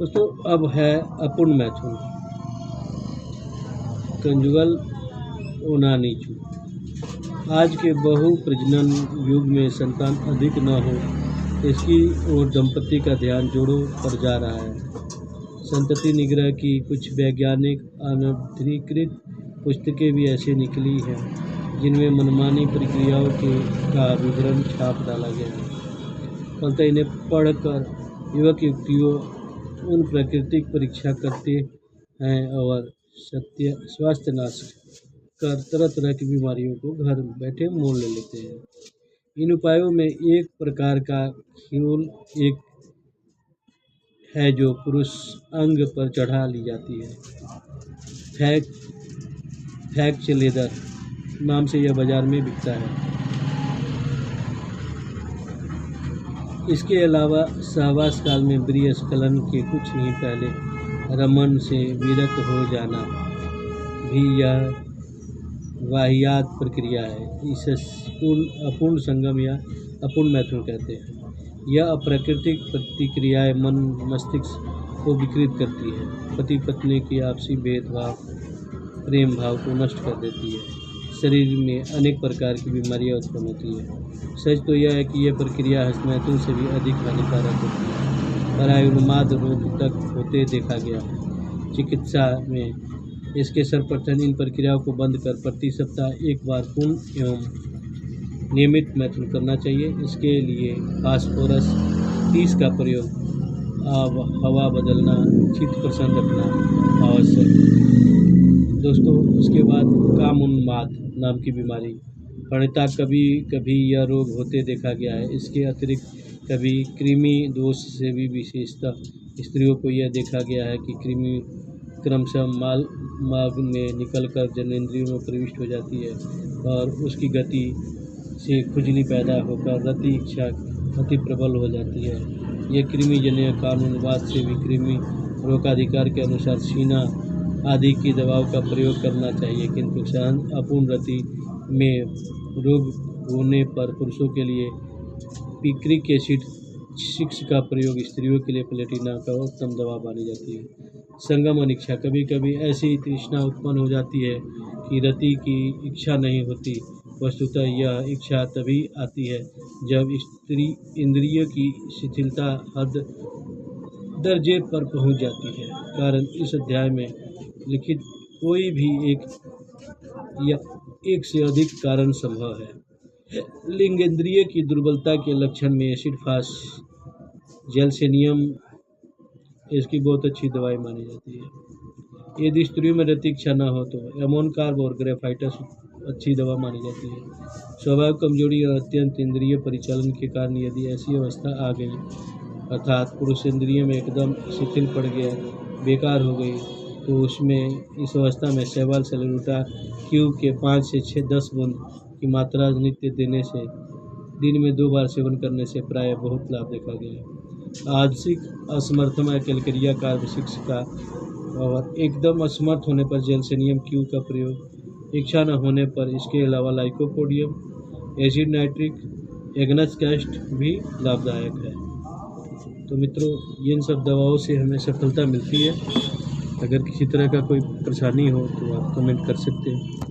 दोस्तों अब है अपूर्ण मैथुन, कंजुगल ओनानीचू। आज के बहु प्रजनन युग में संतान अधिक न हो, इसकी ओर दंपति का ध्यान जोड़ों पर जा रहा है। संतति निग्रह की कुछ वैज्ञानिक अनधिकृत पुस्तकें भी ऐसी निकली हैं जिनमें मनमानी प्रक्रियाओं का विवरण छाप डाला गया है। फलतः इन्हें पढ़कर युवक युवतियों उन प्राकृतिक परीक्षा करते हैं और स्वास्थ्य नाश कर तरह तरह की बीमारियों को घर बैठे मोल ले लेते हैं। इन उपायों में एक प्रकार का खियोल एक है जो पुरुष अंग पर चढ़ा ली जाती है। फैक्च लेदर नाम से यह बाजार में बिकता है। इसके अलावा सहवास काल में ब्रियस्खलन के कुछ ही पहले रमन से विरक्त हो जाना भी यह वाहियात प्रक्रिया है। इसे अपूर्ण संगम या अपूर्ण मैथुन कहते हैं। यह अप्राकृतिक प्रतिक्रियाएं मन मस्तिष्क को विकृत करती है, पति पत्नी की आपसी भेदभाव प्रेम भाव को नष्ट कर देती है, शरीर में अनेक प्रकार की बीमारियां उत्पन्न होती है। सच तो यह है कि यह प्रक्रिया हस्तमैथुन से भी अधिक हानिकारक होती है, परायुन्माद रोग तक होते देखा गया है। चिकित्सा में इसके सर्वप्रथम इन प्रक्रियाओं को बंद कर प्रति सप्ताह एक बार पूर्ण एवं नियमित मैथुन करना चाहिए। इसके लिए फास्फोरस 30 का प्रयोग, हवा बदलना, चित्त प्रसन्न रखना आवश्यक है। दोस्तों इसके बाद कामोन्माद नाम की बीमारी, परिणता कभी कभी यह रोग होते देखा गया है। इसके अतिरिक्त कभी कृमि दोष से भी विशेषतः स्त्रियों को यह देखा गया है कि कृमि क्रमशः मार्ग में निकलकर जननेंद्रियों में प्रविष्ट हो जाती है और उसकी गति से खुजली पैदा होकर रति इच्छा अति प्रबल हो जाती है। यह कृमिजन्य कामोन्माद से भी कृमि रोगाधिकार के अनुसार सीना आदि की दवाओं का प्रयोग करना चाहिए, किंतु सहन अपूर्ण रति में रोग होने पर पुरुषों के लिए पिक्रिक एसिड 6 का प्रयोग, स्त्रियों के लिए प्लेटिना का उत्तम दवा मानी जाती है। संगम अनिच्छा, कभी कभी ऐसी तृष्णा उत्पन्न हो जाती है कि रति की इच्छा नहीं होती। वस्तुतः यह इच्छा तभी आती है जब स्त्री इंद्रिय की शिथिलता हद दर्जे पर पहुंच जाती है। कारण इस अध्याय में लिखित कोई भी एक या एक से अधिक कारण संभव है। लिंगेंद्रिय की दुर्बलता के लक्षण में एसिड फास जेलसेनियम इसकी बहुत अच्छी दवाई मानी जाती है। यदि स्त्रियों में रति इच्छा न हो तो एमोन कार्ब और ग्रेफाइटस अच्छी दवा मानी जाती है। स्वाभाविक कमजोरी और अत्यंत इंद्रिय परिचालन के कारण यदि ऐसी अवस्था आ गई, अर्थात पुरुष इंद्रिय में एकदम शिथिल पड़ गया, बेकार हो गई, तो उसमें इस अवस्था में सेवाल सेलुटा क्यूब के 5 से 10 बूंद की मात्रा नित्य देने से दिन में 2 बार सेवन करने से प्राय बहुत लाभ देखा गया। आंशिक असमर्थता कैलकेरिया कार्ब 6 का और एकदम असमर्थ होने पर जेलसेनियम क्यू का प्रयोग, इच्छा न होने पर इसके अलावा lycopodium, acid nitric, agnus cast भी लाभदायक है। तो मित्रों इन सब दवाओं से हमें सफलता मिलती है। अगर किसी तरह का कोई परेशानी हो तो आप कमेंट कर सकते हैं।